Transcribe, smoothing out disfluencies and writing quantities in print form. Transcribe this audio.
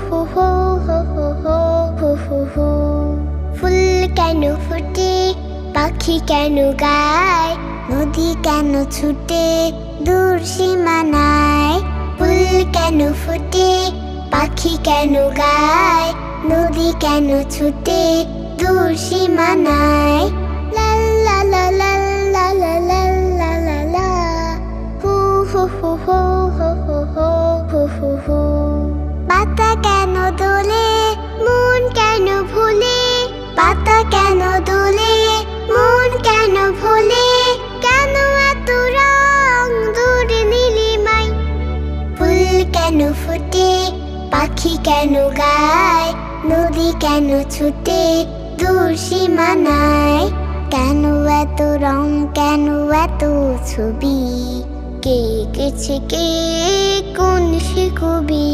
হো হো হো হো হো হো হো হো। ফুল কেন ফোটে, পাখি কেন গায়, নদী কেন ছুটে দূর সীমানায়। ফুল কেন ফোটে, পাখি কেন গায়, নদী কেন ছুটে দূর সীমানায়। লা লা লা লা লা লা লা লা লা লা। হু হু হু হু হু হু হু হু হু হু। পাতা কেন দোলে, মন কেন ভোলে, পাতা কেন দোলে, মন কেন ভোলে, কেন এত রং দূর নীলিমায়। ফুল কেন ফোটে, পাখি কেন গায়, নদী কেন ছুটে দূর সীমানায়। কেন এত রং, কেন এত ছবি, কে এঁকেছে কে, কোন সে কবি।